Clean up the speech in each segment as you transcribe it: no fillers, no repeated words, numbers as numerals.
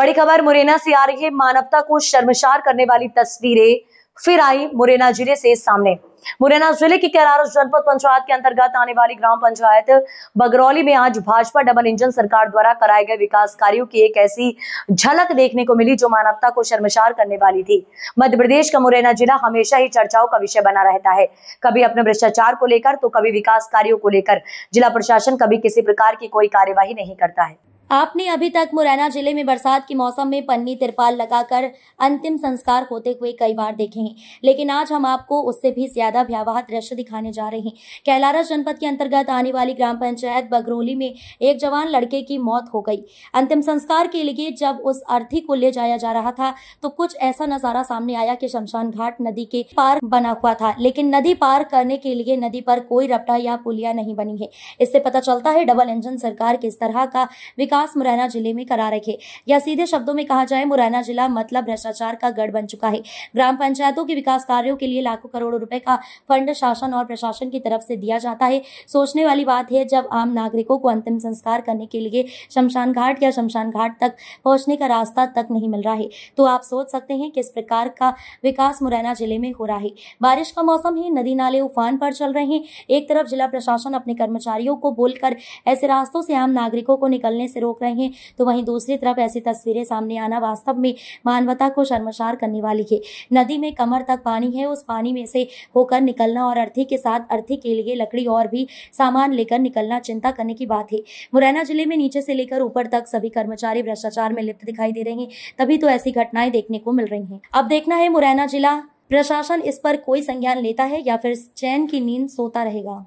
बड़ी खबर मुरैना से आ रही है। मानवता को शर्मसार करने वाली तस्वीरें फिर आई मुरैना जिले से सामने। मुरैना जिले की कैलारस जनपद पंचायत के अंतर्गत आने वाली ग्राम पंचायत बगरौली में आज भाजपा डबल इंजन सरकार द्वारा कराए गए विकास कार्यों की एक ऐसी झलक देखने को मिली जो मानवता को शर्मसार करने वाली थी। मध्य प्रदेश का मुरैना जिला हमेशा ही चर्चाओं का विषय बना रहता है, कभी अपने भ्रष्टाचार को लेकर तो कभी विकास कार्यों को लेकर। जिला प्रशासन कभी किसी प्रकार की कोई कार्यवाही नहीं करता है। आपने अभी तक मुरैना जिले में बरसात के मौसम में पन्नी तिरपाल लगाकर अंतिम संस्कार होते हुए कई बार देखे हैं, लेकिन आज हम आपको उससे भी ज्यादा भयावह दृश्य दिखाने जा रहे हैं। कैलारस जनपद के अंतर्गत आने वाली ग्राम पंचायत बगरौली में एक जवान लड़के की मौत हो गई। अंतिम संस्कार के लिए जब उस अर्थी को ले जाया जा रहा था तो कुछ ऐसा नजारा सामने आया कि शमशान घाट नदी के पार बना हुआ था, लेकिन नदी पार करने के लिए नदी पर कोई रपटा या पुलिया नहीं बनी है। इससे पता चलता है डबल इंजन सरकार किस तरह का विकास मुरैना जिले में करा रखे। या सीधे शब्दों में कहा जाए, मुरैना जिला मतलब भ्रष्टाचार का गढ़ बन चुका है। ग्राम पंचायतों के विकास कार्यों के लिए लाखों करोड़ों रुपए का फंड शासन और प्रशासन की तरफ से दिया जाता है। सोचने वाली बात है, जब आम नागरिकों को अंतिम संस्कार करने के लिए शमशान घाट या शमशान घाट तक पहुंचने का रास्ता तक नहीं मिल रहा है, तो आप सोच सकते हैं किस प्रकार का विकास मुरैना जिले में हो रहा है। बारिश का मौसम है, नदी नाले उफान पर चल रहे हैं। एक तरफ जिला प्रशासन अपने कर्मचारियों को बोलकर ऐसे रास्तों से आम नागरिकों को निकलने से रोक रहे हैं, तो वहीं दूसरी तरफ ऐसी तस्वीरें सामने आना वास्तव में मानवता को शर्मसार करने वाली है। नदी में कमर तक पानी है, उस पानी में से होकर निकलना और अर्थी के साथ अर्थी के लिए लकड़ी और भी सामान लेकर निकलना चिंता करने की बात है। मुरैना जिले में नीचे से लेकर ऊपर तक सभी कर्मचारी भ्रष्टाचार में लिप्त दिखाई दे रहे हैं, तभी तो ऐसी घटनाएं देखने को मिल रही हैं। अब देखना है मुरैना जिला प्रशासन इस पर कोई संज्ञान लेता है या फिर चैन की नींद सोता रहेगा।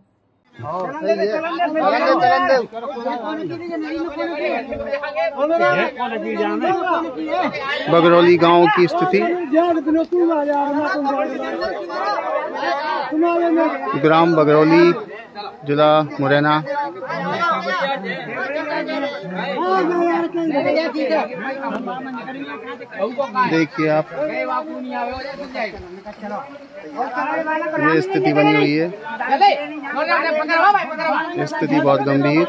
बगरौली गांव की स्थिति, ग्राम बगरौली, जिला मुरैना। देखिए आप, ये स्थिति बनी हुई है। स्थिति बहुत गंभीर।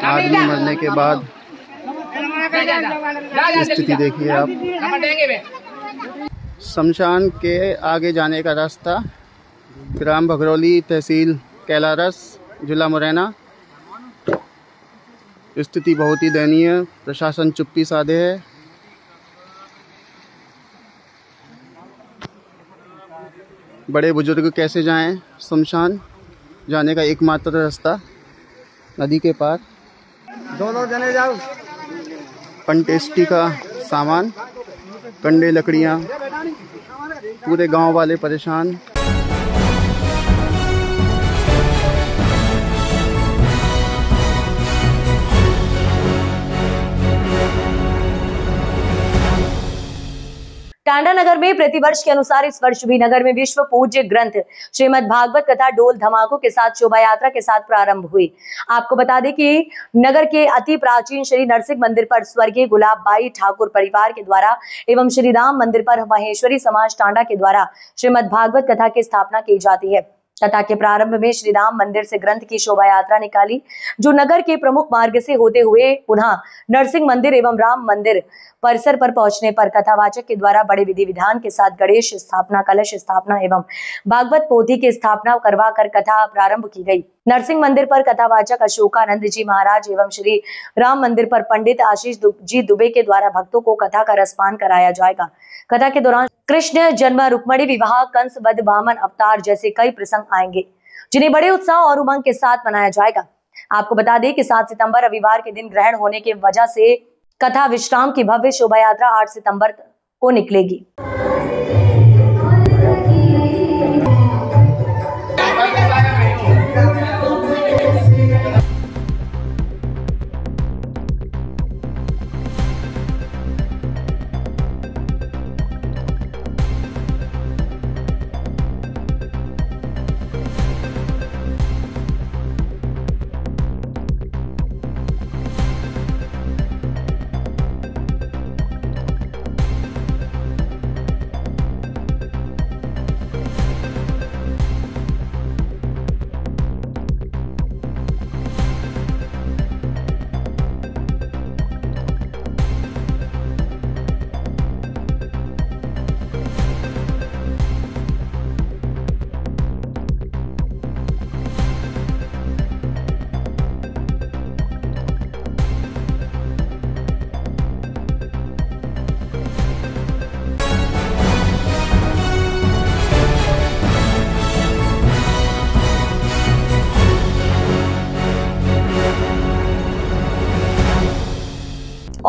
आदमी मरने के बाद स्थिति देखिए आप। शमशान के आगे जाने का रास्ता, ग्राम बगरौली, तहसील कैलारस, जिला मुरैना। स्थिति बहुत ही दयनीय। प्रशासन चुप्पी साधे है। बड़े बुजुर्ग कैसे जाएं? शमशान जाने का एकमात्र रास्ता नदी के पार। दोनों जने जाओ। पंटेस्टी का सामान, कंडे, लकड़ियाँ, पूरे गांव वाले परेशान। टांडा नगर में प्रतिवर्ष के अनुसार इस वर्ष भी नगर में विश्व पूज्य ग्रंथ श्रीमद् भागवत कथा डोल धमाकों के साथ शोभा यात्रा के साथ प्रारंभ हुई। आपको बता दें कि नगर के अति प्राचीन श्री नरसिंह मंदिर पर स्वर्गीय गुलाबबाई ठाकुर परिवार के द्वारा एवं श्री राम मंदिर पर महेश्वरी समाज टांडा के द्वारा श्रीमद् भागवत कथा की स्थापना की जाती है। कथा के प्रारंभ में श्री राम मंदिर से ग्रंथ की शोभा यात्रा निकाली, जो नगर के प्रमुख मार्ग से होते हुए पुनः नरसिंह मंदिर एवं राम मंदिर परिसर पर पहुंचने पर कथावाचक के द्वारा बड़े विधि विधान के साथ गणेश स्थापना, कलश स्थापना एवं भागवत पोथी की स्थापना करवा कर कथा प्रारंभ की गई। नरसिंह मंदिर पर कथावाचक अशोकानंद जी महाराज एवं श्री राम मंदिर पर पंडित आशीष जी दुबे के द्वारा भक्तों को कथा का रसपान कराया जाएगा। कथा के दौरान कृष्ण जन्म, रुक्मणी विवाह, कंस वध, वामन अवतार जैसे कई प्रसंग आएंगे, जिन्हें बड़े उत्साह और उमंग के साथ मनाया जाएगा। आपको बता दें कि 7 सितंबर रविवार के दिन ग्रहण होने की वजह से कथा विश्राम की भव्य शोभा यात्रा 8 सितंबर को निकलेगी।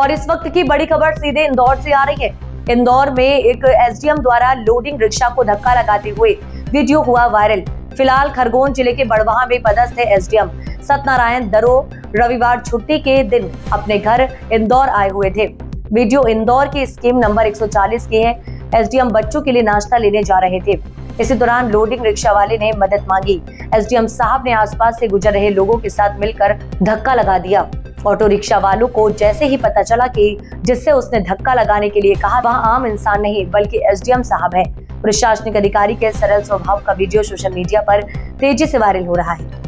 और इस वक्त की बड़ी खबर सीधे इंदौर से आ रही है। इंदौर में एक एसडीएम द्वारा लोडिंग रिक्शा को धक्का लगाते हुए वीडियो हुआ वायरल। फिलहाल खरगोन जिले के बड़वाह में पदस्थ एसडीएम सत्यनारायण दरो रविवार छुट्टी के दिन अपने घर इंदौर आए हुए थे। वीडियो इंदौर की स्कीम नंबर 140 की है। एसडीएम बच्चों के लिए नाश्ता लेने जा रहे थे। इसी दौरान लोडिंग रिक्शा वाले ने मदद मांगी। एसडीएम साहब ने आसपास से गुजर रहे लोगों के साथ मिलकर धक्का लगा दिया। ऑटो रिक्शा वालों को जैसे ही पता चला कि जिससे उसने धक्का लगाने के लिए कहा वह आम इंसान नहीं बल्कि एसडीएम साहब है। प्रशासनिक अधिकारी के सरल स्वभाव का वीडियो सोशल मीडिया पर तेजी से वायरल हो रहा है।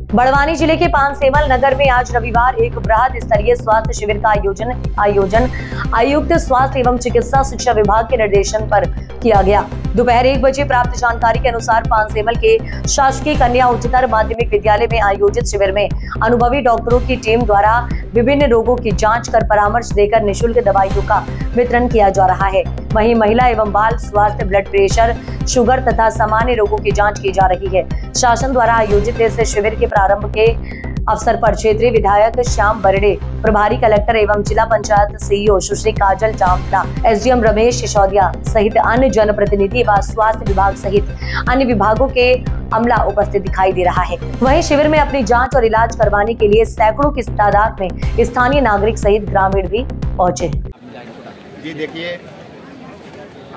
बड़वानी जिले के पानसेमल नगर में आज रविवार एक बृहद स्तरीय स्वास्थ्य शिविर का आयोजन आयुक्त स्वास्थ्य एवं चिकित्सा शिक्षा विभाग के निर्देशन पर किया गया। दोपहर 1 बजे प्राप्त जानकारी के अनुसार पानसेमल के शासकीय कन्या उच्चतर माध्यमिक विद्यालय में आयोजित शिविर में अनुभवी डॉक्टरों की टीम द्वारा विभिन्न रोगों की जांच कर परामर्श देकर निःशुल्क दवाइयों का वितरण किया जा रहा है। वहीं महिला एवं बाल स्वास्थ्य, ब्लड प्रेशर, शुगर तथा सामान्य रोगों की जांच की जा रही है। शासन द्वारा आयोजित इस शिविर के प्रारंभ के अवसर पर क्षेत्रीय विधायक श्याम बरड़े, प्रभारी कलेक्टर एवं जिला पंचायत सीईओ सुश्री काजल जामला, एसडीएम रमेश सिसोदिया सहित अन्य जनप्रतिनिधि व स्वास्थ्य विभाग सहित अन्य विभागों के अमला उपस्थित दिखाई दे रहा है। वहीं शिविर में अपनी जांच और इलाज करवाने के लिए सैकड़ों की तादाद में स्थानीय नागरिक सहित ग्रामीण भी पहुंचे। जी देखिए,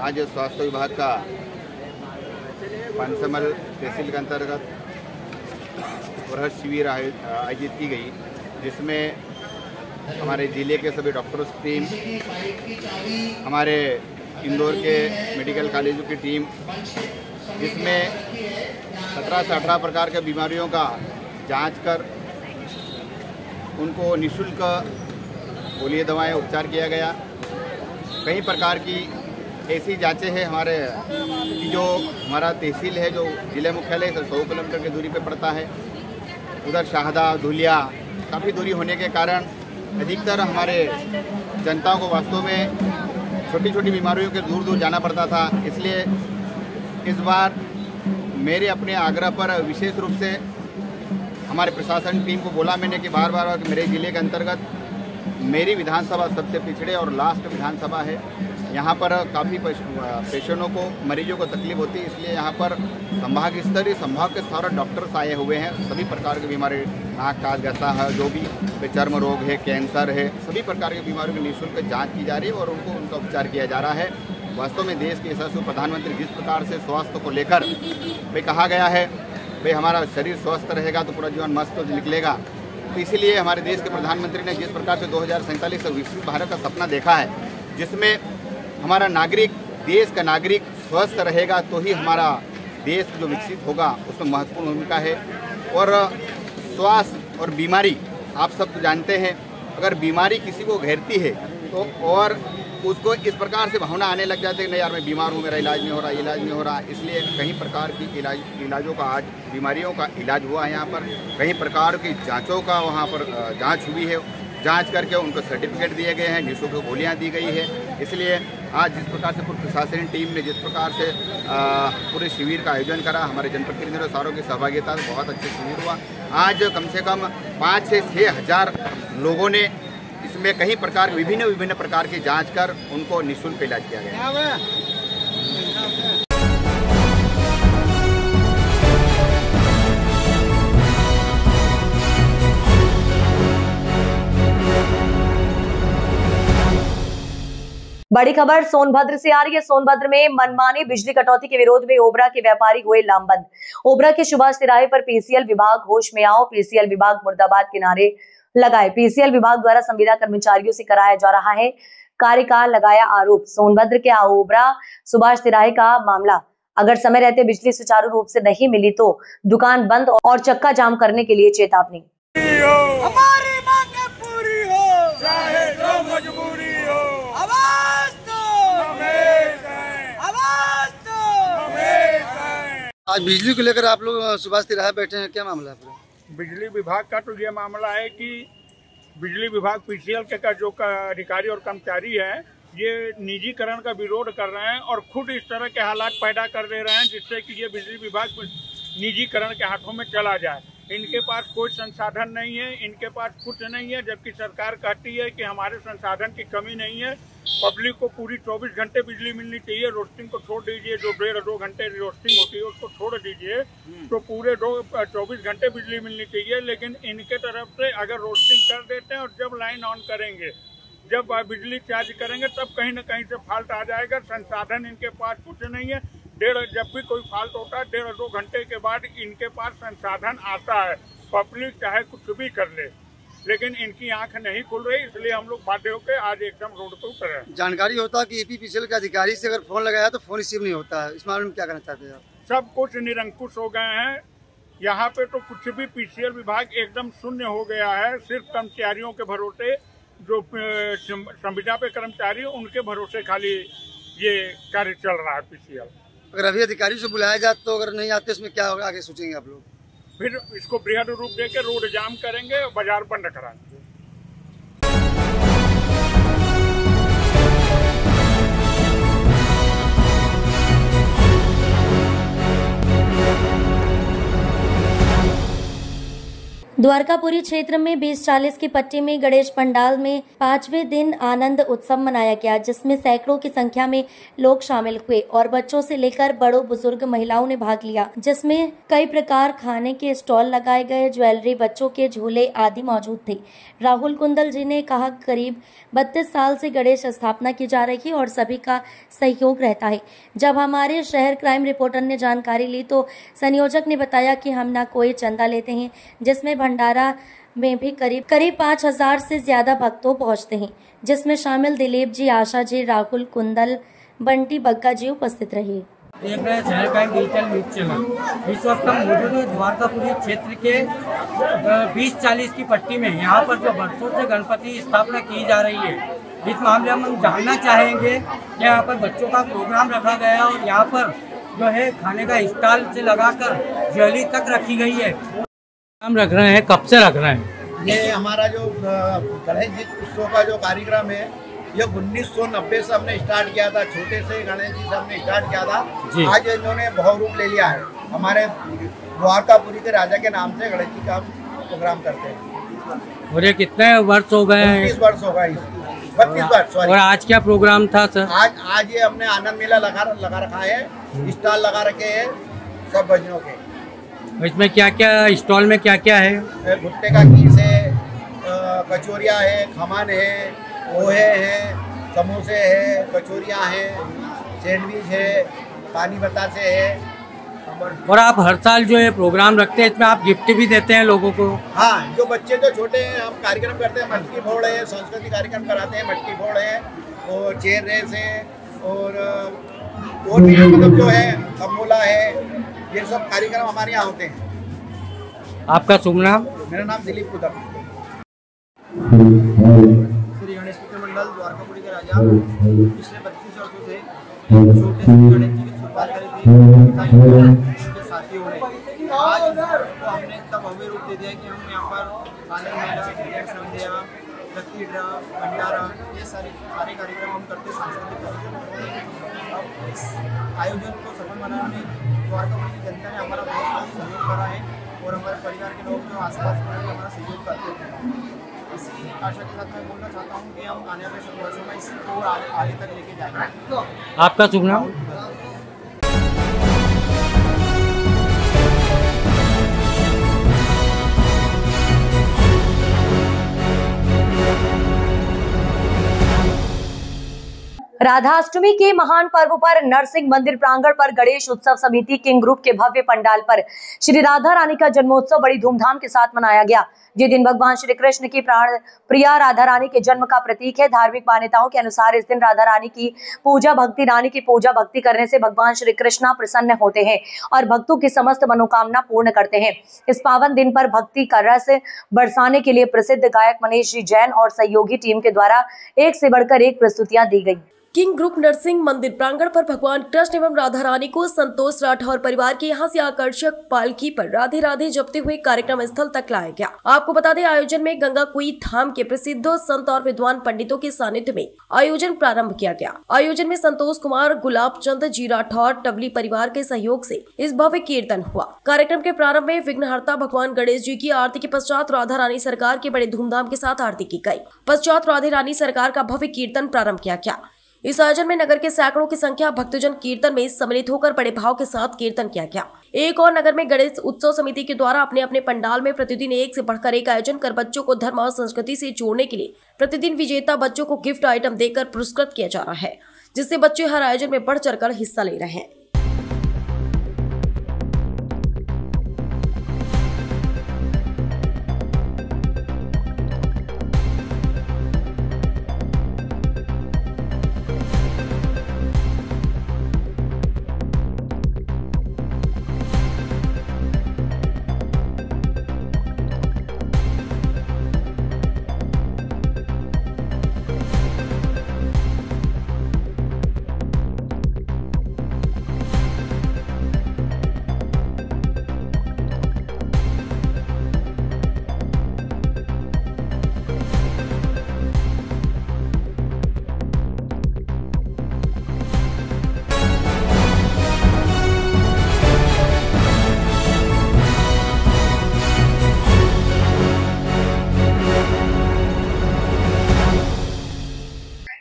आज स्वास्थ्य विभाग का पानसेमल तहसील के अंतर्गत बृहद शिविर आयोजित की गई, जिसमें हमारे ज़िले के सभी डॉक्टर्स की टीम, हमारे इंदौर के मेडिकल कॉलेजों की टीम, जिसमें 17 से 18 प्रकार के बीमारियों का जांच कर उनको निःशुल्क पोलियो दवाएं उपचार किया गया। कई प्रकार की ऐसी जांचें हैं हमारे की जो हमारा तहसील है, जो जिले मुख्यालय से 100 किलोमीटर की दूरी पे पड़ता है। उधर शाहदा, धुलिया काफ़ी दूरी होने के कारण अधिकतर हमारे जनता को वास्तव में छोटी छोटी बीमारियों के दूर दूर जाना पड़ता था। इसलिए इस बार मेरे अपने आग्रह पर विशेष रूप से हमारे प्रशासन टीम को बोला मैंने कि बार बार मेरे ज़िले के अंतर्गत मेरी विधानसभा सबसे पिछड़े और लास्ट विधानसभा है। यहाँ पर काफ़ी पेशेंटों को, मरीजों को तकलीफ होती है, इसलिए यहाँ पर संभाग स्तरीय संभाग के सारे डॉक्टर्स आए हुए हैं। सभी प्रकार की बीमारी, नाक कान गसा है, जो भी चर्म रोग है, कैंसर है, सभी प्रकार की बीमारियों की निःशुल्क जांच की जा रही है और उनका उपचार किया जा रहा है। वास्तव में देश के यशस्वी प्रधानमंत्री जिस प्रकार से स्वास्थ्य को लेकर भाई कहा गया है, भाई हमारा शरीर स्वस्थ रहेगा तो पूरा जीवन मस्त निकलेगा, तो इसीलिए हमारे देश के प्रधानमंत्री ने जिस प्रकार से 2047 तक विकसित भारत का सपना देखा है, जिसमें हमारा नागरिक, देश का नागरिक स्वस्थ रहेगा तो ही हमारा देश जो विकसित होगा उसमें महत्वपूर्ण भूमिका है। और स्वास्थ्य और बीमारी आप सब जानते हैं, अगर बीमारी किसी को घेरती है तो और उसको इस प्रकार से भावना आने लग जाती है कि नहीं यार मैं बीमार हूँ, मेरा इलाज नहीं हो रहा, इलाज नहीं हो रहा। इसलिए कई प्रकार की इलाजों का आज बीमारियों का इलाज हुआ है। यहाँ पर कई प्रकार की जांचों का वहाँ पर जांच हुई है, जांच करके उनको सर्टिफिकेट दिए गए हैं, निःशुल्क गोलियाँ दी गई है। इसलिए आज जिस प्रकार से पूरी प्रशासनिक टीम ने जिस प्रकार से पूरे शिविर का आयोजन करा, हमारे जनप्रतिनिधियों सारों की सहभागिता से बहुत अच्छा शिविर हुआ। आज कम से कम 5 से 6 हज़ार लोगों ने इसमें कई प्रकार विभिन्न प्रकार की जांच कर उनको निःशुल्क इलाज किया गया। बड़ी खबर सोनभद्र से आ रही है। सोनभद्र में मनमानी बिजली कटौती के विरोध में ओबरा के व्यापारी हुए लामबंद। ओबरा के सुभाष तिराहे पर पीसीएल विभाग होश में आओ, पीसीएल विभाग मुर्दाबाद के नारे लगाए। पीसीएल विभाग द्वारा संविदा कर्मचारियों से कराया जा रहा है कार्य का लगाया आरोप। सोनभद्र के ओबरा सुभाष तिराहे का मामला, अगर समय रहते बिजली सुचारू रूप से नहीं मिली तो दुकान बंद और चक्का जाम करने के लिए चेतावनी। हमारी मांग पूरी हो, चाहे जो मजबूरी हो, आवाज दो हमें, आवाज दो हमें। आज बिजली को लेकर आप लोग सुभाष तिराहे बैठे हैं, क्या मामला है? बिजली विभाग का तो ये मामला है कि बिजली विभाग पीसीएल के का जो अधिकारी और कर्मचारी है ये निजीकरण का विरोध कर रहे हैं और खुद इस तरह के हालात पैदा कर दे रहे हैं जिससे कि ये बिजली विभाग निजीकरण के हाथों में चला जाए। इनके पास कोई संसाधन नहीं है, इनके पास कुछ नहीं है, जबकि सरकार कहती है कि हमारे संसाधन की कमी नहीं है। पब्लिक को पूरी 24 घंटे बिजली मिलनी चाहिए। रोस्टिंग को छोड़ दीजिए, जो 1.5-2 घंटे रोस्टिंग होती है उसको छोड़ दीजिए, तो पूरे 24 घंटे बिजली मिलनी चाहिए। लेकिन इनके तरफ से अगर रोस्टिंग कर देते हैं और जब लाइन ऑन करेंगे, जब बिजली चार्ज करेंगे, तब कहीं ना कहीं से फॉल्ट आ जाएगा। संसाधन इनके पास कुछ नहीं है। जब भी कोई फॉल्ट होता है 1.5-2 घंटे के बाद इनके पास संसाधन आता है। पब्लिक चाहे कुछ भी कर ले, लेकिन इनकी आंख नहीं खुल रही, इसलिए हम लोग बाध्य होकर आज एकदम रोड पे उतर रहे हैं। जानकारी होता है कि ईपीपीसीएल के अधिकारी से अगर फोन लगाया तो फोन रिसीव नहीं होता है, इस मामले में क्या करना चाहते हैं आप? सब कुछ निरंकुश हो गए हैं। यहाँ पे तो कुछ भी पीसीएल विभाग एकदम शून्य हो गया है। सिर्फ कर्मचारियों के भरोसे, जो संविदा पे कर्मचारी उनके भरोसे खाली ये कार्य चल रहा है पीसीएल। अगर अभी अधिकारी से बुलाया जाए तो अगर नहीं आते इसमें क्या होगा, आगे सोचेंगे आप लोग? फिर इसको बृहद रूप देके रोड जाम करेंगे और बाजार बंद कराएंगे। द्वारकापुरी क्षेत्र में 20-40 की पट्टी में गणेश पंडाल में 5वें दिन आनंद उत्सव मनाया गया, जिसमें सैकड़ों की संख्या में लोग शामिल हुए और बच्चों से लेकर बड़ों बुजुर्ग महिलाओं ने भाग लिया, जिसमें कई प्रकार खाने के स्टॉल लगाए गए, ज्वेलरी, बच्चों के झूले आदि मौजूद थे। राहुल कुंदल जी ने कहा, करीब 32 साल से गणेश स्थापना की जा रही है और सभी का सहयोग रहता है। जब हमारे शहर क्राइम रिपोर्टर ने जानकारी ली तो संयोजक ने बताया कि हम न कोई चंदा लेते हैं, जिसमें भंडारा में भी करीब 5000 से ज्यादा भक्तों पहुंचते हैं, जिसमें शामिल दिलीप जी, आशा जी, राहुल कुंदल, बंटी बग्गा जी उपस्थित रहे। देख रहे हैं शहर का डिजिटल न्यूज चैनल। इस वक्त हम मौजूद हैं द्वारकापुरी क्षेत्र के 20-40 की पट्टी में। यहाँ पर जो वर्षों से गणपति स्थापना की जा रही है, इस मामले में हम जानना चाहेंगे कि यहाँ पर बच्चों का प्रोग्राम रखा गया है और यहाँ पर जो है खाने का स्टॉल से लगाकर ज्वेलरी तक रखी गई है। हम रख रहे हैं, कब से रख रहे हैं? ये हमारा जो गणेश जी उत्सव का जो कार्यक्रम है, ये 1990 से हमने स्टार्ट किया था। छोटे से गणेश जी से हमने स्टार्ट किया था। आज इन्होंने बहु रूप ले लिया है। हमारे द्वारकापुरी के राजा के नाम से गणेश जी का प्रोग्राम करते हैं। और ये कितने वर्ष हो गए हैं? 32 वर्ष हो गए। 32 वर्ष। और आज क्या प्रोग्राम था सर? आज ये हमने आनंद मेला लगा रखा है, स्टॉल लगा रखे हैं सब भजनों के। इसमें क्या क्या स्टॉल में क्या क्या है? भुट्टे का खीर है, कचौरियाँ है, खमन है, पोहे हैं, समोसे है, कचौरियाँ हैं, सैंडविच है, पानी बतासे है। और आप हर साल जो है प्रोग्राम रखते हैं, इसमें आप गिफ्ट भी देते हैं लोगों को? हाँ, जो बच्चे जो छोटे हैं हम कार्यक्रम करते हैं। मटकी फोड़ है, सांस्कृतिक कार्यक्रम कराते हैं। मटकी फोड़ है और चेयर रेस है और भी मतलब जो है कमोला है, ये सब कार्यक्रम हमारे यहाँ होते हैं। आपका शुभ नाम? मेरा नाम दिलीप कुदम। श्री गणेश मंडल द्वारकापुरी के राजा पिछले 32 वर्षों से छोटे से गणेश जी की शुरुआत करी थी उनके साथियों ने। आज तो हमने इतना भव्य रूप दे दिया कि हम यहाँ पर आनंद मेला, संध्या गति भंडारा, ये सारे कार्यक्रम हम करते, सांस्कृतिक कार्यक्रम। अब इस आयोजन को सफल बनाने में द्वारकापुरी की जनता ने हमारा बहुत सहयोग करा है और हमारे परिवार के लोग जो आसपास में हमारा सहयोग करते थे। इसी आशा के साथ मैं बोलना चाहता हूँ कि हम आने वाले वर्षों में इसको आगे तक लेके जाएंगे। आपका शुभ नाम? राधाष्टमी के महान पर्व पर नरसिंह मंदिर प्रांगण पर गणेश उत्सव समिति किंग ग्रुप के भव्य पंडाल पर श्री राधा रानी का जन्मोत्सव बड़ी धूमधाम के साथ मनाया गया। ये दिन भगवान श्री कृष्ण की प्राण प्रिया राधा रानी के जन्म का प्रतीक है। धार्मिक मान्यताओं के अनुसार इस दिन राधा रानी की पूजा भक्ति, रानी की पूजा भक्ति करने से भगवान श्री कृष्ण प्रसन्न होते हैं और भक्तों की समस्त मनोकामना पूर्ण करते हैं। इस पावन दिन पर भक्ति का रस बरसाने के लिए प्रसिद्ध गायक मनीष जी जैन और सहयोगी टीम के द्वारा एक से बढ़कर एक प्रस्तुतियां दी गई। किंग ग्रुप नरसिंह मंदिर प्रांगण पर भगवान कृष्ण एवं राधा रानी को संतोष राठौर परिवार के यहाँ से आकर्षक पालकी पर राधे राधे जपते हुए कार्यक्रम स्थल तक लाया गया। आपको बता दें, आयोजन में गंगा कुई धाम के प्रसिद्ध संत और विद्वान पंडितों के सानिध्य में आयोजन प्रारंभ किया गया। आयोजन में संतोष कुमार, गुलाब चंद जी राठौर टवली परिवार के सहयोग से इस भव्य कीर्तन हुआ। कार्यक्रम के प्रारंभ में विघ्नहर्ता भगवान गणेश जी की आरती के पश्चात राधा रानी सरकार के बड़े धूमधाम के साथ आरती की गयी। पश्चात राधे रानी सरकार का भव्य कीर्तन प्रारंभ किया गया। इस आयोजन में नगर के सैकड़ों की संख्या भक्तजन कीर्तन में सम्मिलित होकर बड़े भाव के साथ कीर्तन किया गया। एक और नगर में गणेश उत्सव समिति के द्वारा अपने अपने पंडाल में प्रतिदिन एक से बढ़कर एक आयोजन कर बच्चों को धर्म और संस्कृति से जोड़ने के लिए प्रतिदिन विजेता बच्चों को गिफ्ट आइटम देकर पुरस्कृत किया जा रहा है, जिससे बच्चे हर आयोजन में बढ़ चढ़कर हिस्सा ले रहे हैं।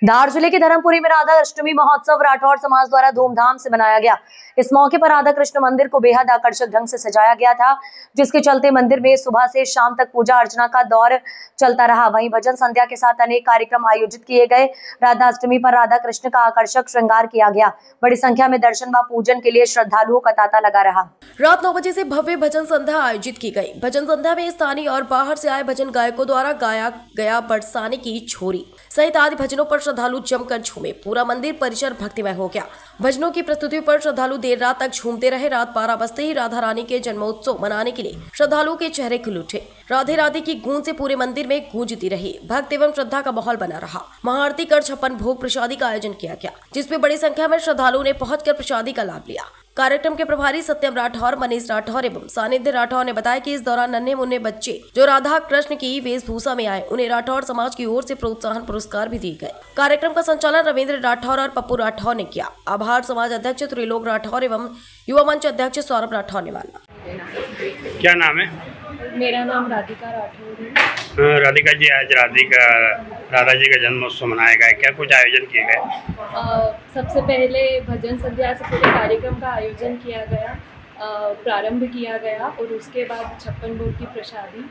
धार जिले के धर्मपुरी में राधा अष्टमी महोत्सव राठौर समाज द्वारा धूमधाम से मनाया गया। इस मौके पर राधा कृष्ण मंदिर को बेहद आकर्षक ढंग से सजाया गया था, जिसके चलते मंदिर में सुबह से शाम तक पूजा अर्चना का दौर चलता रहा। वहीं भजन संध्या के साथ अनेक कार्यक्रम आयोजित किए गए। राधा अष्टमी पर राधा कृष्ण का आकर्षक श्रृंगार किया गया। बड़ी संख्या में दर्शन व पूजन के लिए श्रद्धालुओं का तांता लगा रहा। रात 9 बजे से भव्य भजन संध्या आयोजित की गई। भजन संध्या में स्थानीय और बाहर से आए भजन गायकों द्वारा गाया गया बरसाने की छोरी सहित आदि भजनों पर श्रद्धालु जमकर झूमे। पूरा मंदिर परिसर भक्तिमय हो गया। भजनों की प्रस्तुति पर श्रद्धालु देर रात तक झूमते रहे। रात 12 बजते ही राधा रानी के जन्मोत्सव मनाने के लिए श्रद्धालुओं के चेहरे खिल उठे। राधे राधे की गूंज से पूरे मंदिर में गूंजती रही। भक्त एवं श्रद्धा का माहौल बना रहा। महाआरती कर 56 भोग प्रसादी का आयोजन किया गया, जिसमें बड़ी संख्या में श्रद्धालुओं ने पहुंचकर प्रसादी का लाभ लिया। कार्यक्रम के प्रभारी सत्यम राठौर, मनीष राठौर एवं सानिध्य राठौर ने बताया कि इस दौरान नन्हे मुन्ने बच्चे जो राधा कृष्ण की वेशभूषा में आए, उन्हें राठौर समाज की ओर से प्रोत्साहन पुरस्कार भी दिए गए। कार्यक्रम का संचालन रविंद्र राठौर और पप्पू राठौर ने किया। आभार समाज अध्यक्ष त्रिलोक राठौर एवं युवा मंच अध्यक्ष सौरभ राठौर ने माना। क्या नाम है? मेरा नाम राधिका राठौर है। राधिका जी, आज राधा जी का जन्मोत्सव मनाया गया, क्या कुछ आयोजन किए गए? सबसे पहले भजन संध्या से पूरे कार्यक्रम का आयोजन किया गया, प्रारंभ किया गया और उसके बाद 56 भोग की प्रसादी,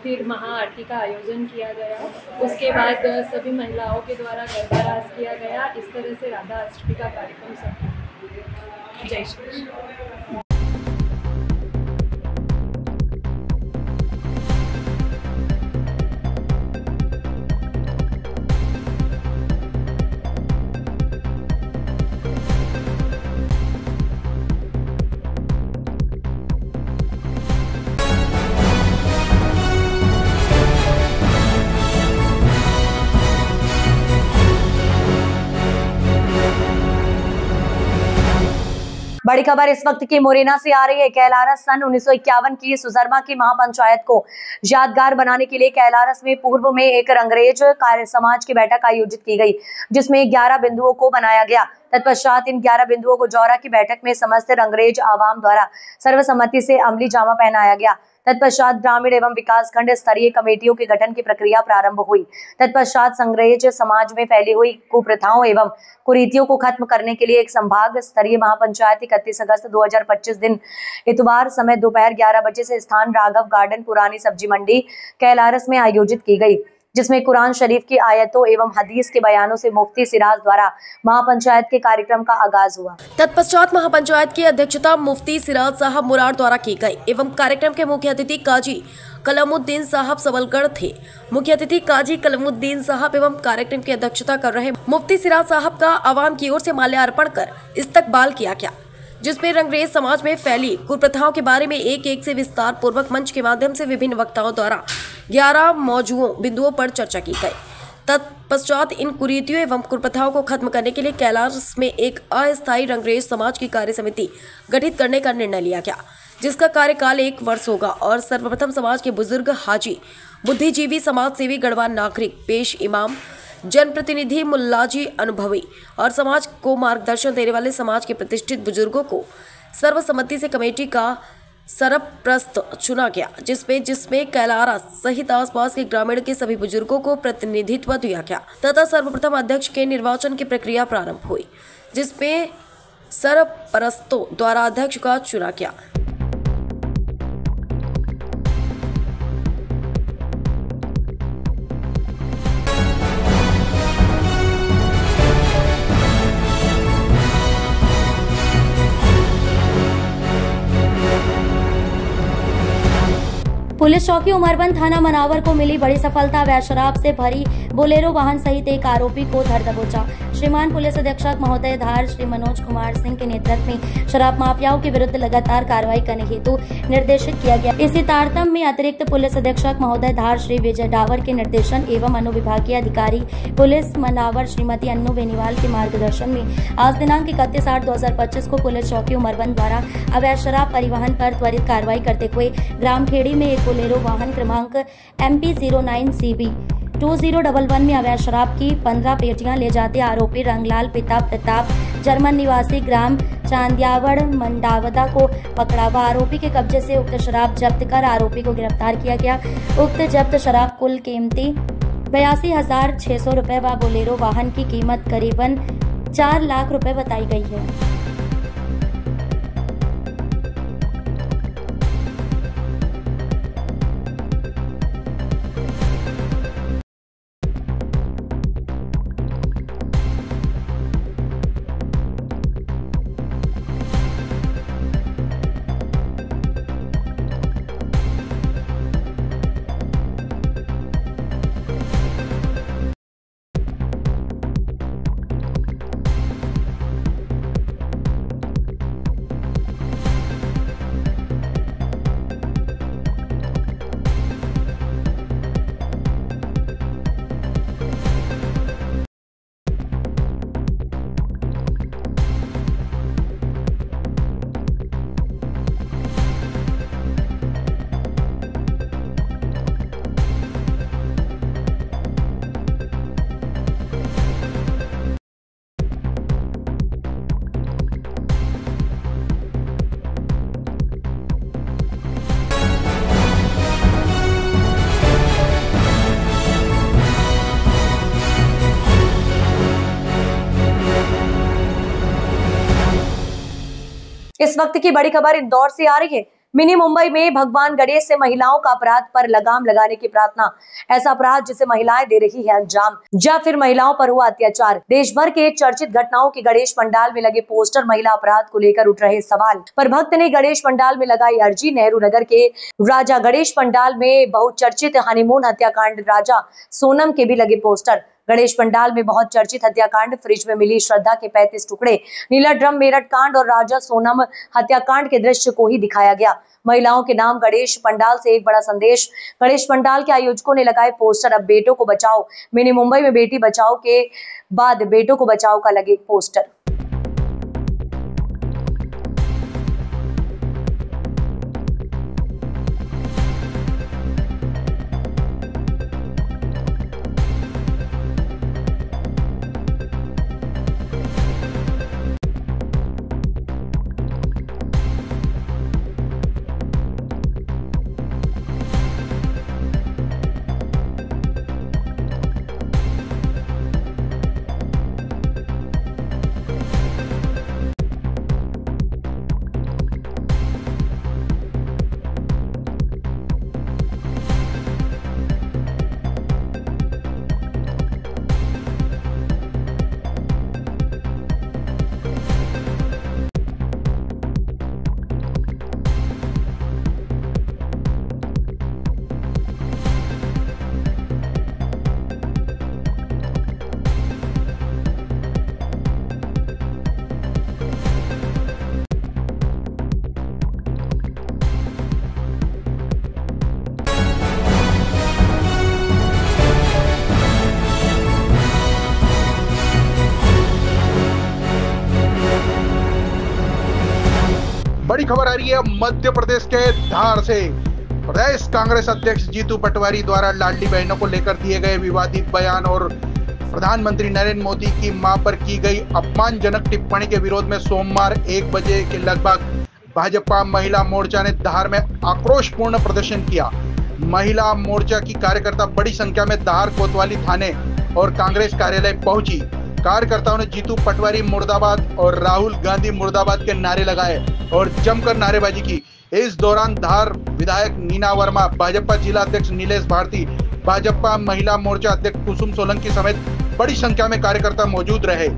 फिर महाआरती का आयोजन किया गया। उसके बाद सभी महिलाओं के द्वारा गरबा रास किया गया। इस तरह से राधा अष्टमी का कार्यक्रम संपन्न। जय श्री कृष्ण। बड़ी खबर इस वक्त की मुरैना से आ रही है। कैलारस सन 1951 की सुजरमा की महापंचायत को यादगार बनाने के लिए कैलारस में पूर्व में एक रंगरेज कार्य समाज की बैठक आयोजित की गई, जिसमें 11 बिंदुओं को बनाया गया। तत्पश्चात इन 11 बिंदुओं को जौरा की बैठक में समस्त रंगरेज आवाम द्वारा सर्वसम्मति से अमली जामा पहनाया गया। तत्पश्चात ग्रामीण एवं विकास खंड स्तरीय कमेटियों के गठन की प्रक्रिया प्रारंभ हुई। तत्पश्चात संग्रहित समाज में फैली हुई कुप्रथाओं एवं कुरीतियों को खत्म करने के लिए एक संभाग स्तरीय महापंचायत 31 अगस्त 2025 दिन इतवार समय दोपहर 11 बजे से स्थान राघव गार्डन पुरानी सब्जी मंडी कैलारस में आयोजित की गई, जिसमें कुरान शरीफ की आयतों एवं हदीस के बयानों से मुफ्ती सिराज द्वारा महापंचायत के कार्यक्रम का आगाज हुआ। तत्पश्चात महापंचायत की अध्यक्षता मुफ्ती सिराज साहब मुरार द्वारा की गई एवं कार्यक्रम के मुख्य अतिथि काजी कलमुद्दीन साहब सबलगढ़ थे। मुख्य अतिथि काजी कलमुद्दीन साहब एवं कार्यक्रम की अध्यक्षता कर रहे मुफ्ती सिराज साहब का आवाम की ओर से माल्यार्पण कर इस्तकबाल किया गया, जिसमें रंगरेज समाज में फैली कुप्रथाओं के बारे में एक से विस्तार पूर्वक मंच के माध्यम से विभिन्न वक्ताओं द्वारा 11 मौजूदों बिंदुओं पर चर्चा की गई। तत्पश्चात इन कुरीतियों एवं कुप्रथाओं को खत्म करने के लिए कैलारस में एक अस्थायी रंगरेज समाज की कार्य समिति गठित करने का निर्णय लिया गया, जिसका कार्यकाल 1 वर्ष होगा और सर्वप्रथम समाज के बुजुर्ग, हाजी, बुद्धिजीवी, समाज सेवी, गणवान नागरिक, पेश इमाम, जनप्रतिनिधि, मुल्लाजी, अनुभवी और समाज को मार्गदर्शन देने वाले समाज के प्रतिष्ठित बुजुर्गों को सर्वसम्मति से कमेटी का सरप्रस्त चुना गया, जिसमें कैलारस सहित आसपास के ग्रामीण के सभी बुजुर्गों को प्रतिनिधित्व दिया गया तथा सर्वप्रथम अध्यक्ष के निर्वाचन की प्रक्रिया प्रारंभ हुई, जिसमें सरप्रस्तों द्वारा अध्यक्ष का चुना गया। पुलिस चौकी उमरबंद थाना मनावर को मिली बड़ी सफलता। अवैध शराब से भरी बोलेरो वाहन सहित एक आरोपी को धर दबोचा। श्रीमान पुलिस अधीक्षक महोदय धार श्री मनोज कुमार सिंह के नेतृत्व में शराब माफियाओं के विरुद्ध लगातार कार्रवाई करने हेतु निर्देशित किया गया। इसी तारतम्य में अतिरिक्त पुलिस अधीक्षक महोदय धार श्री विजय डावर के निर्देशन एवं अनुविभागीय अधिकारी पुलिस मनावर श्रीमती अन्नू बेनीवाल के मार्गदर्शन में आज दिनांक 31/8/2025 को पुलिस चौकी उमरबंद द्वारा अवैध शराब परिवहन पर त्वरित कार्रवाई करते हुए ग्राम खेड़ी में एक बोलेरो वाहन क्रमांक MP09CB 2011 में अवैध शराब की 15 पेटियां ले जाते आरोपी रंगलाल पिता प्रताप जर्मन निवासी ग्राम चांदियावड़ मंडावदा को पकड़ा व आरोपी के कब्जे से उक्त शराब जब्त कर आरोपी को गिरफ्तार किया गया। उक्त जब्त शराब कुल कीमती 82,600 रुपए व बोलेरो वाहन की कीमत करीबन 4 लाख रुपए बताई गई है। इस वक्त की बड़ी खबर इंदौर से आ रही है। मिनी मुंबई में भगवान गणेश से महिलाओं का अपराध पर लगाम लगाने की प्रार्थना। ऐसा अपराध जिसे महिलाएं दे रही है अंजाम, या फिर महिलाओं पर हुआ अत्याचार। देश भर के चर्चित घटनाओं के गणेश पंडाल में लगे पोस्टर महिला अपराध को लेकर उठ रहे सवाल पर भक्त ने गणेश पंडाल में लगाई अर्जी। नेहरू नगर के राजा गणेश पंडाल में बहुचर्चित हनीमून हत्याकांड राजा सोनम के भी लगे पोस्टर। गणेश पंडाल में बहुत चर्चित हत्याकांड, फ्रिज में मिली श्रद्धा के 35 टुकड़े, नीला ड्रम मेरठ कांड और राजा सोनम हत्याकांड के दृश्य को ही दिखाया गया। महिलाओं के नाम गणेश पंडाल से एक बड़ा संदेश। गणेश पंडाल के आयोजकों ने लगाए पोस्टर, अब बेटों को बचाओ। मिनी मुंबई में बेटी बचाओ के बाद बेटों को बचाओ का लगे पोस्टर। बड़ी खबर आ रही है मध्य प्रदेश के धार से। प्रदेश कांग्रेस अध्यक्ष जीतू पटवारी द्वारा लाडली बहनों को लेकर दिए गए विवादित बयान और प्रधानमंत्री नरेंद्र मोदी की मां पर की गई अपमानजनक टिप्पणी के विरोध में सोमवार 1 बजे के लगभग भाजपा महिला मोर्चा ने धार में आक्रोशपूर्ण प्रदर्शन किया। महिला मोर्चा की कार्यकर्ता बड़ी संख्या में धार कोतवाली थाने और कांग्रेस कार्यालय पहुंची। कार्यकर्ताओं ने जीतू पटवारी मुर्दाबाद और राहुल गांधी मुर्दाबाद के नारे लगाए और जमकर नारेबाजी की। इस दौरान धार विधायक नीना वर्मा, भाजपा जिला अध्यक्ष नीलेश भारती, भाजपा महिला मोर्चा अध्यक्ष कुसुम सोलंकी समेत बड़ी संख्या में कार्यकर्ता मौजूद रहे।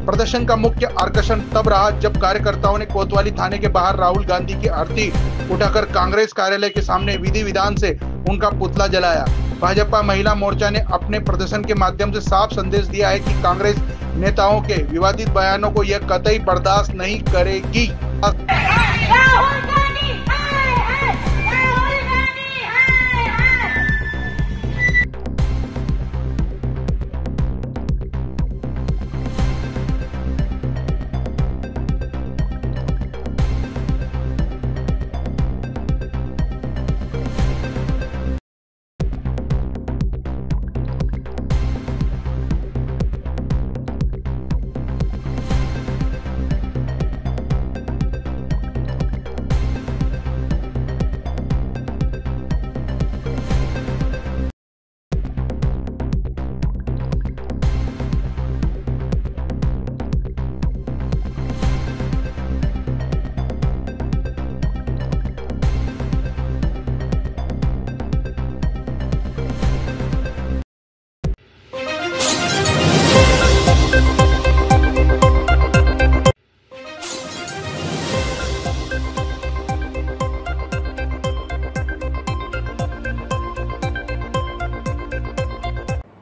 प्रदर्शन का मुख्य आकर्षण तब रहा जब कार्यकर्ताओं ने कोतवाली थाने के बाहर राहुल गांधी की आरती उठाकर कांग्रेस कार्यालय के सामने विधि विधान से उनका पुतला जलाया। भाजपा महिला मोर्चा ने अपने प्रदर्शन के माध्यम से साफ संदेश दिया है कि कांग्रेस नेताओं के विवादित बयानों को यह कतई बर्दाश्त नहीं करेगी।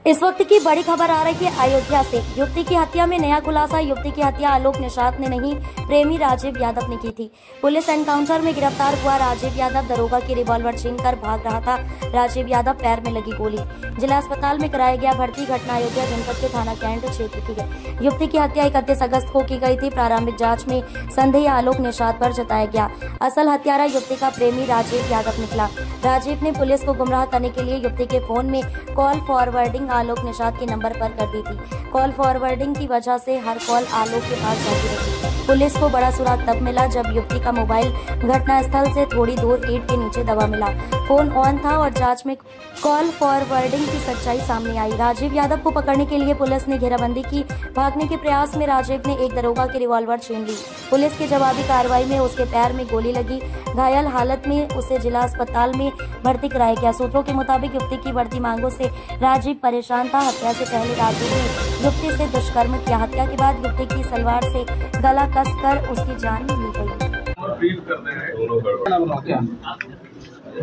इस वक्त की बड़ी खबर आ रही है अयोध्या से। युवती की हत्या में नया खुलासा। युवती की हत्या आलोक निषाद ने नहीं, प्रेमी राजीव यादव ने की थी। पुलिस एनकाउंटर में गिरफ्तार हुआ राजीव यादव दरोगा की रिवॉल्वर छीनकर भाग रहा था। राजीव यादव पैर में लगी गोली, जिला अस्पताल में कराया गया भर्ती। घटना अयोध्या जनपद के थाना कैंट क्षेत्र की है। युवती की हत्या 31 अगस्त को की गई थी। प्रारंभिक जाँच में संदेह आलोक निषाद पर जताया गया। असल हत्यारा युवती का प्रेमी राजीव यादव निकला। राजीव ने पुलिस को गुमराह करने के लिए युवती के फोन में कॉल फॉरवर्डिंग आलोक निषाद के नंबर पर कर दी थी। कॉल फॉरवर्डिंग की वजह से हर कॉल आलोक के पास जाती रही। पुलिस को बड़ा सुराग तब मिला जब युवती का मोबाइल घटनास्थल से थोड़ी दूर ईंट के नीचे दबा मिला। फोन ऑन था और जांच में कॉल फॉरवर्डिंग की सच्चाई सामने आई। राजीव यादव को पकड़ने के लिए पुलिस ने घेराबंदी की। भागने के प्रयास में राजीव ने एक दरोगा की रिवॉल्वर छीन ली। पुलिस की जवाबी कार्रवाई में उसके पैर में गोली लगी। घायल हालत में उसे जिला अस्पताल में भर्ती कराया गया। सूत्रों के मुताबिक युवती की बढ़ती मांगों से राजीव परेशान था। हत्या से पहले राजीव ने युवती से दुष्कर्म किया। हत्या के बाद युवती की सलवार से गला कसकर उसकी जान ली गई।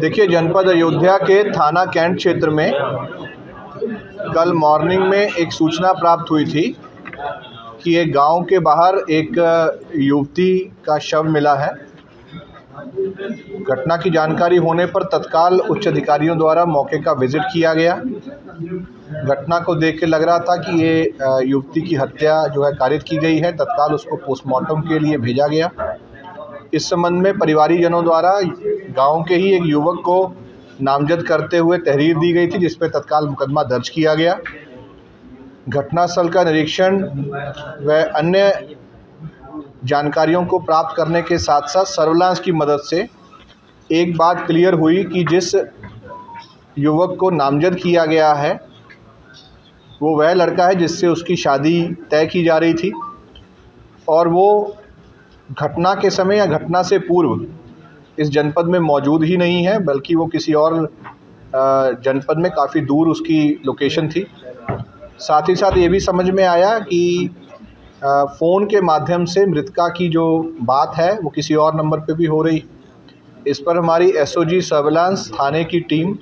देखिए, जनपद अयोध्या के थाना कैंट क्षेत्र में कल मॉर्निंग में एक सूचना प्राप्त हुई थी कि एक गांव के बाहर एक युवती का शव मिला है। घटना की जानकारी होने पर तत्काल उच्च अधिकारियों द्वारा मौके का विजिट किया गया। घटना को देख के लग रहा था कि ये युवती की हत्या जो है कारित की गई है। तत्काल उसको पोस्टमार्टम के लिए भेजा गया। इस संबंध में परिवारीजनों द्वारा गांव के ही एक युवक को नामजद करते हुए तहरीर दी गई थी, जिस पर तत्काल मुकदमा दर्ज किया गया। घटनास्थल का निरीक्षण व अन्य जानकारियों को प्राप्त करने के साथ साथ सर्विलांस की मदद से एक बात क्लियर हुई कि जिस युवक को नामजद किया गया है वो वह लड़का है जिससे उसकी शादी तय की जा रही थी और वो घटना के समय या घटना से पूर्व इस जनपद में मौजूद ही नहीं है, बल्कि वो किसी और जनपद में काफ़ी दूर उसकी लोकेशन थी। साथ ही साथ ये भी समझ में आया कि फ़ोन के माध्यम से मृतका की जो बात है वो किसी और नंबर पे भी हो रही। इस पर हमारी एसओजी सर्विलांस थाने की टीम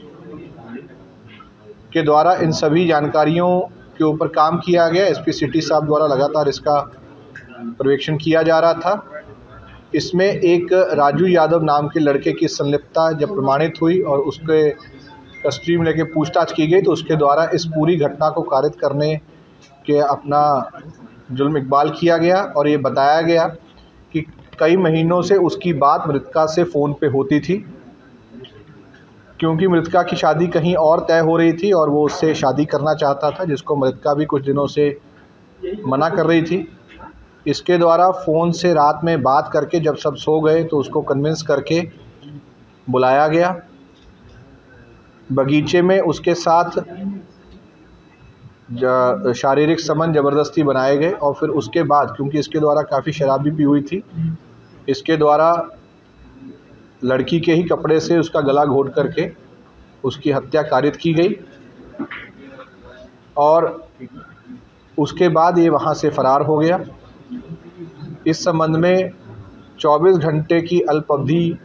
के द्वारा इन सभी जानकारियों के ऊपर काम किया गया। एसपी सिटी साहब द्वारा लगातार इसका पर्यवेक्षण किया जा रहा था। इसमें एक राजू यादव नाम के लड़के की संलिप्तता जब प्रमाणित हुई और उसके कस्टडी में लेके पूछताछ की गई तो उसके द्वारा इस पूरी घटना को कारित करने के अपना जुल्म इकबाल किया गया और ये बताया गया कि कई महीनों से उसकी बात मृतका से फ़ोन पे होती थी, क्योंकि मृतका की शादी कहीं और तय हो रही थी और वो उससे शादी करना चाहता था, जिसको मृतका भी कुछ दिनों से मना कर रही थी। इसके द्वारा फ़ोन से रात में बात करके जब सब सो गए तो उसको कन्विंस करके बुलाया गया। बगीचे में उसके साथ शारीरिक संबंध ज़बरदस्ती बनाए गए और फिर उसके बाद, क्योंकि इसके द्वारा काफ़ी शराब भी पी हुई थी, इसके द्वारा लड़की के ही कपड़े से उसका गला घोट करके उसकी हत्या कारित की गई और उसके बाद ये वहाँ से फ़रार हो गया। इस संबंध में 24 घंटे की अल्प अवधि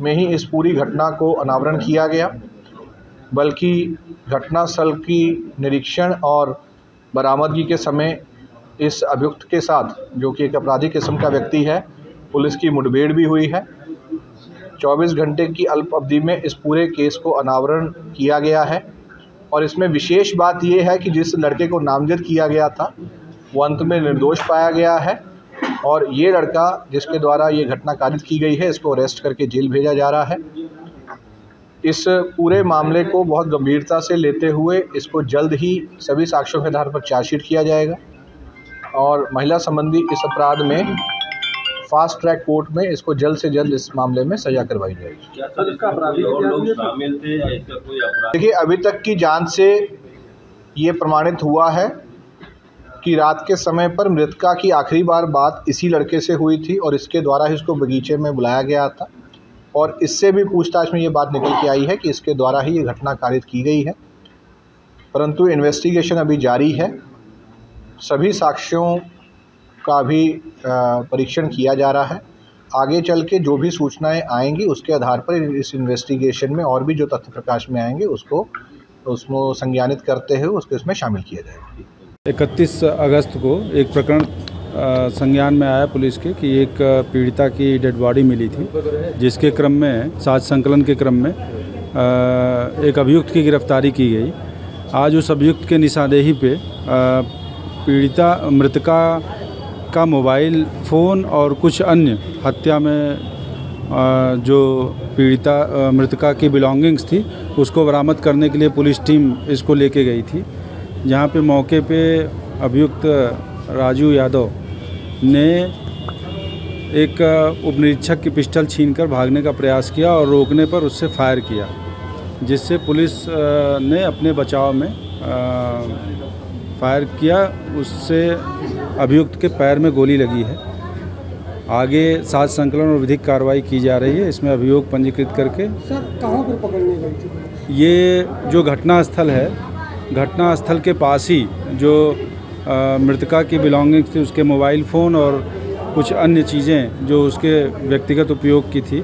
में ही इस पूरी घटना को अनावरण किया गया, बल्कि घटनास्थल की निरीक्षण और बरामदगी के समय इस अभियुक्त के साथ, जो कि एक आपराधिक किस्म का व्यक्ति है, पुलिस की मुठभेड़ भी हुई है। 24 घंटे की अल्प अवधि में इस पूरे केस को अनावरण किया गया है और इसमें विशेष बात यह है कि जिस लड़के को नामजद किया गया था वो अंत में निर्दोष पाया गया है और ये लड़का जिसके द्वारा ये घटना कारित की गई है, इसको अरेस्ट करके जेल भेजा जा रहा है। इस पूरे मामले को बहुत गंभीरता से लेते हुए इसको जल्द ही सभी साक्ष्यों के आधार पर चार्जशीट किया जाएगा और महिला संबंधी इस अपराध में फास्ट ट्रैक कोर्ट में इसको जल्द से जल्द इस मामले में सजा करवाई जाएगी। देखिए, अभी तक की जांच से ये प्रमाणित हुआ है कि रात के समय पर मृतका की आखिरी बार बात इसी लड़के से हुई थी और इसके द्वारा ही उसको बगीचे में बुलाया गया था और इससे भी पूछताछ में ये बात निकल के आई है कि इसके द्वारा ही ये घटना कारित की गई है। परंतु इन्वेस्टिगेशन अभी जारी है, सभी साक्ष्यों का भी परीक्षण किया जा रहा है। आगे चल के जो भी सूचनाएं आएंगी उसके आधार पर इस इन्वेस्टिगेशन में और भी जो तथ्य प्रकाश में आएंगे उसको संज्ञानित करते हुए उसको इसमें शामिल किया जाएगा। 31 अगस्त को एक प्रकरण संज्ञान में आया पुलिस के कि एक पीड़िता की डेड बॉडी मिली थी, जिसके क्रम में साक्ष्य संकलन के क्रम में एक अभियुक्त की गिरफ्तारी की गई। आज उस अभियुक्त के निशानदेही पे पीड़िता मृतका का मोबाइल फ़ोन और कुछ अन्य हत्या में जो पीड़िता मृतका की बिलोंगिंग्स थी उसको बरामद करने के लिए पुलिस टीम इसको लेके गई थी, जहाँ पे मौके पे अभियुक्त राजू यादव ने एक उपनिरीक्षक की पिस्टल छीनकर भागने का प्रयास किया और रोकने पर उससे फायर किया, जिससे पुलिस ने अपने बचाव में फायर किया, उससे अभियुक्त के पैर में गोली लगी है। आगे साक्ष्य संकलन और विधिक कार्रवाई की जा रही है। इसमें अभियोग पंजीकृत करके सर कहाँ पर पकड़ने गई थी? ये जो घटनास्थल है, घटनास्थल के पास ही जो मृतका की बिलोंगिंग्स थी, उसके मोबाइल फ़ोन और कुछ अन्य चीज़ें जो उसके व्यक्तिगत उपयोग की थी,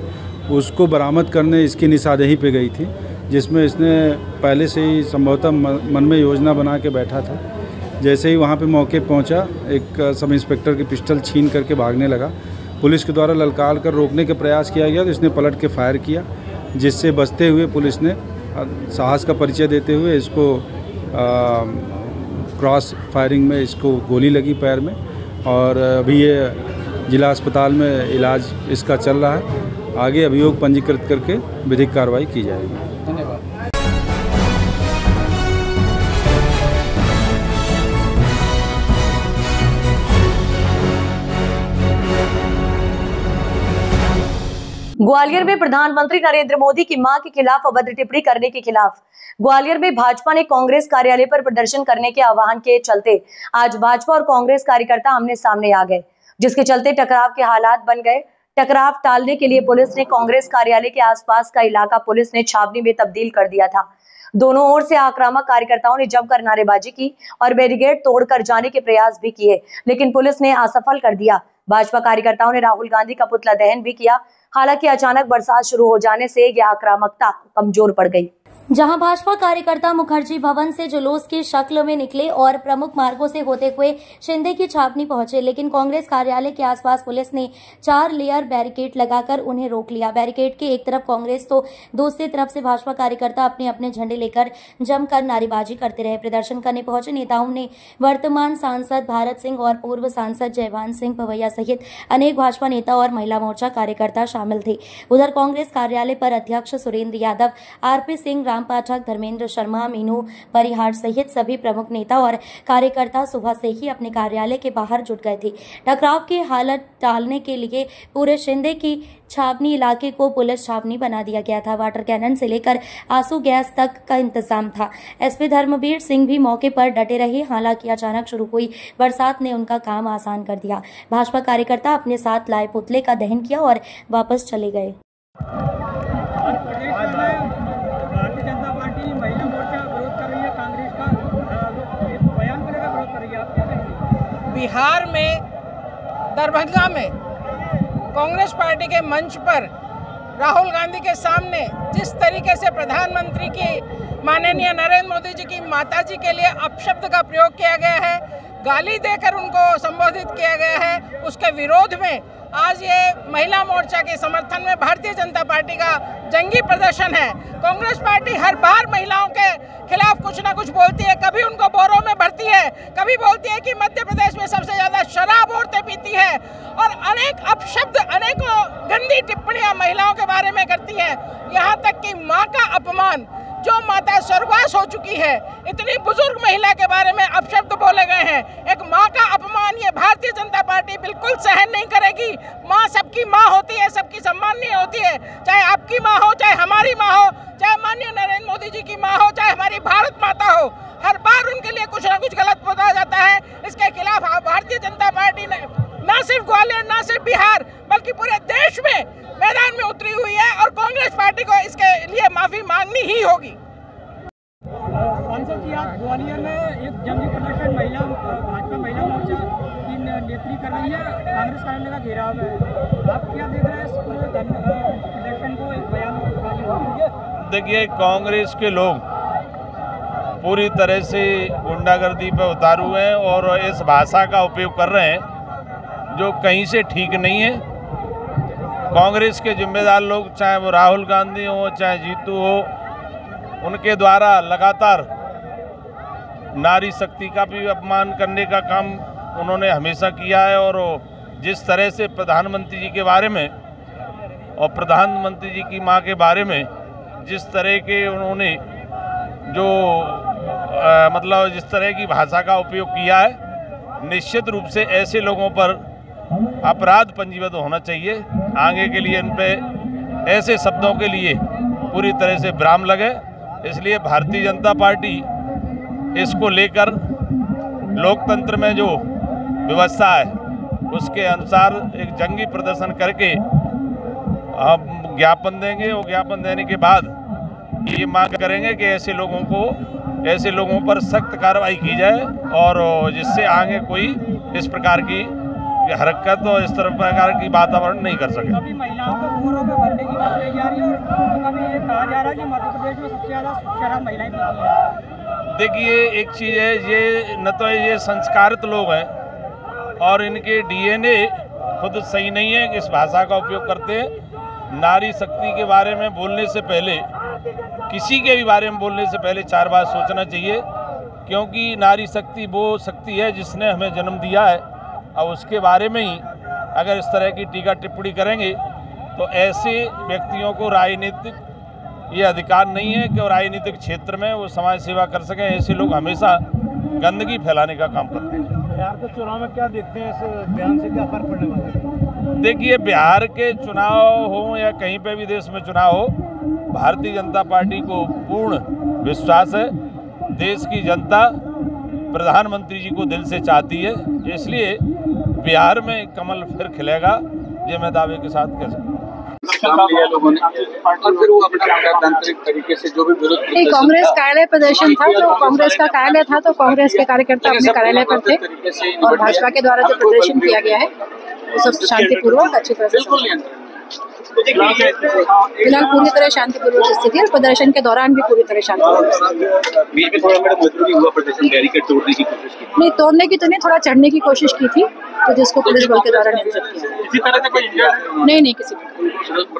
उसको बरामद करने इसकी निशानदेही पे गई थी, जिसमें इसने पहले से ही संभवतः मन में योजना बना के बैठा था। जैसे ही वहाँ पे मौके पहुँचा, एक सब इंस्पेक्टर की पिस्टल छीन करके भागने लगा। पुलिस के द्वारा ललकार कर रोकने के प्रयास किया गया तो इसने पलट के फायर किया, जिससे बचते हुए पुलिस ने साहस का परिचय देते हुए इसको क्रॉस फायरिंग में इसको गोली लगी पैर में और अभी ये जिला अस्पताल में इलाज इसका चल रहा है। आगे अभियोग पंजीकृत करके विधिक कार्रवाई की जाएगी। धन्यवाद। ग्वालियर में प्रधानमंत्री नरेंद्र मोदी की मां के खिलाफ अभद्र टिप्पणी करने के खिलाफ ग्वालियर में भाजपा ने कांग्रेस कार्यालय पर प्रदर्शन करने के आह्वान के चलते आज भाजपा और कांग्रेस कार्यकर्ता आमने सामने आ गए, जिसके चलते टकराव के हालात बन गए। टकराव टालने के लिए पुलिस ने कांग्रेस कार्यालय के आसपास का इलाका पुलिस ने छावनी में तब्दील कर दिया था। दोनों ओर से आक्रामक कार्यकर्ताओं ने जमकर नारेबाजी की और बैरिकेड तोड़कर जाने के प्रयास भी किए, लेकिन पुलिस ने असफल कर दिया। भाजपा कार्यकर्ताओं ने राहुल गांधी का पुतला दहन भी किया। हालांकि अचानक बरसात शुरू हो जाने से यह आक्रामकता कमजोर पड़ गई। जहां भाजपा कार्यकर्ता मुखर्जी भवन से जुलूस की शक्ल में निकले और प्रमुख मार्गों से होते हुए शिंदे की छावनी पहुंचे, लेकिन कांग्रेस कार्यालय के आसपास पुलिस ने 4 लेयर बैरिकेड लगाकर उन्हें रोक लिया। बैरिकेड के एक तरफ कांग्रेस तो दूसरी तरफ से भाजपा कार्यकर्ता अपने अपने झंडे लेकर जमकर नारेबाजी करते रहे। प्रदर्शन करने पहुंचे नेताओं में वर्तमान सांसद भारत सिंह और पूर्व सांसद जयवान सिंह पवैया सहित अनेक भाजपा नेता और महिला मोर्चा कार्यकर्ता शामिल थे। उधर कांग्रेस कार्यालय पर अध्यक्ष सुरेंद्र यादव, आरपी सिंह, राम पाठक, धर्मेंद्र शर्मा, मीनू परिहार सहित सभी प्रमुख नेता और कार्यकर्ता सुबह से ही अपने कार्यालय के बाहर जुट गए थे। टकराव की हालत टालने के लिए पूरे शिंदे की छावनी इलाके को पुलिस छावनी बना दिया गया था। वाटर कैनन से लेकर आंसू गैस तक का इंतजाम था। एसपी धर्मवीर सिंह भी मौके पर डटे रहे। हालांकि अचानक शुरू हुई बरसात ने उनका काम आसान कर दिया। भाजपा कार्यकर्ता अपने साथ लाए पुतले का दहन किया और वापस चले गए। भारतीय जनता पार्टी महिला मोर्चा विरोध कर रही है, कांग्रेस का बयान को लेकर विरोध कर रही है, आप क्या कहेंगे? बिहार में दरभंगा में कांग्रेस पार्टी के मंच पर राहुल गांधी के सामने जिस तरीके से प्रधानमंत्री की माननीय नरेंद्र मोदी जी की माताजी के लिए अपशब्द का प्रयोग किया गया है, गाली देकर उनको संबोधित किया गया है, उसके विरोध में आज ये महिला मोर्चा के समर्थन में भारतीय जनता पार्टी का जंगी प्रदर्शन है। कांग्रेस पार्टी हर बार महिलाओं के खिलाफ कुछ ना कुछ बोलती है, कभी उनको बोरों में भरती है, कभी बोलती है कि मध्य प्रदेश में सबसे ज्यादा शराब औरतें पीती है और अनेक अपशब्द, अनेकों गंदी टिप्पणियां महिलाओं के बारे में करती है। यहाँ तक कि माँ का अपमान, जो माता स्वर्गवास हो चुकी है, इतनी बुजुर्ग महिला के बारे में अपशब्द बोले गए हैं। एक माँ का अपमान ये भारतीय जनता पार्टी बिल्कुल सहन नहीं करेगी। माँ सबकी माँ होती है, सबकी सम्माननीय होती है, चाहे आपकी माँ हो, चाहे हमारी माँ हो, चाहे माननीय नरेंद्र मोदी जी की माँ हो, चाहे हमारी भारत माता हो। हर बार उनके लिए कुछ ना कुछ गलत बताया जाता है। इसके खिलाफ भारतीय जनता पार्टी ने न सिर्फ ग्वालियर, न सिर्फ बिहार, बल्कि पूरे देश में मैदान में उतरी हुई है और कांग्रेस पार्टी को इसके लिए माफी मांगनी ही होगी। सांसद जी, आप ग्वालियर में एक जंगी प्रदर्शन भाजपा महिला मोर्चा की नेतृत्व कर रही है, कांग्रेस कार्यालय का घेराव है, आप क्या देख रहे हैं इस पूरे प्रदर्शन को? एक बयान देखिए, कांग्रेस के लोग पूरी तरह से गुंडागर्दी पर उतारू हुए हैं और इस भाषा का उपयोग कर रहे हैं जो कहीं से ठीक नहीं है। कांग्रेस के जिम्मेदार लोग, चाहे वो राहुल गांधी हो, चाहे जीतू हो, उनके द्वारा लगातार नारी शक्ति का भी अपमान करने का काम उन्होंने हमेशा किया है। और जिस तरह से प्रधानमंत्री जी के बारे में और प्रधानमंत्री जी की मां के बारे में जिस तरह के उन्होंने जो मतलब जिस तरह की भाषा का उपयोग किया है, निश्चित रूप से ऐसे लोगों पर अपराध पंजीबद्ध होना चाहिए। आगे के लिए इन पे ऐसे शब्दों के लिए पूरी तरह से विराम लगे। इसलिए भारतीय जनता पार्टी इसको लेकर लोकतंत्र में जो व्यवस्था है उसके अनुसार एक जंगी प्रदर्शन करके हम ज्ञापन देंगे और ज्ञापन देने के बाद ये मांग करेंगे कि ऐसे लोगों पर सख्त कार्रवाई की जाए और जिससे आगे कोई इस प्रकार की हरकत और इस तरह प्रकार की वातावरण नहीं कर सके। अभी महिलाओं को बोरों में भरने की बात कही जा रही है और अभी ये कहा जा रहा है कि मध्य प्रदेश में सबसे ज़्यादा शराब महिलाएं पीती हैं। देखिए, एक चीज़ है, ये न तो ये संस्कारित लोग हैं और इनके डीएनए खुद सही नहीं है कि इस भाषा का उपयोग करते हैं। नारी शक्ति के बारे में बोलने से पहले, किसी के भी बारे में बोलने से पहले 4 बार सोचना चाहिए, क्योंकि नारी शक्ति वो शक्ति है जिसने हमें जन्म दिया है। अब उसके बारे में ही अगर इस तरह की टीका टिप्पणी करेंगे तो ऐसे व्यक्तियों को राजनीतिक ये अधिकार नहीं है कि राजनीतिक क्षेत्र में वो समाज सेवा कर सकें। ऐसे लोग हमेशा गंदगी फैलाने का काम करते हैं। बिहार के चुनाव में क्या देखते हैं, इस बयान से क्या फर्क पड़ने वाला है? देखिए, बिहार के चुनाव हो या कहीं पे भी देश में चुनाव हो, भारतीय जनता पार्टी को पूर्ण विश्वास है। देश की जनता प्रधानमंत्री जी को दिल से चाहती है, इसलिए बिहार में कमल फिर खिलेगा, ये मैं दावे के साथ कह सकता हूँ। लोगों ने और फिर वो अपना गणतांत्रिक तरीके से जो भी विरोध कांग्रेस कार्यालय प्रदर्शन था, तो कांग्रेस का कार्यालय था, तो कांग्रेस के कार्यकर्ता अपने कार्यालय पर थे और भाजपा के द्वारा जो प्रदर्शन किया गया है वो सब शांतिपूर्वक अच्छी तरह से फिलहाल पूरी तरह शांतिपूर्वक स्थिति है और प्रदर्शन के दौरान भी पूरी तरह शांतिपूर्वक स्थिति। बीच में थोड़ा मैडम मजबूरी हुआ प्रदर्शन बैरिकेड तोड़ने की कोशिश की? नहीं, तोड़ने की तो नहीं, थोड़ा चढ़ने की कोशिश की थी, तो जिसको पुलिस बल के द्वारा नियंत्रित किया। इसी तरह से कोई नहीं, किसी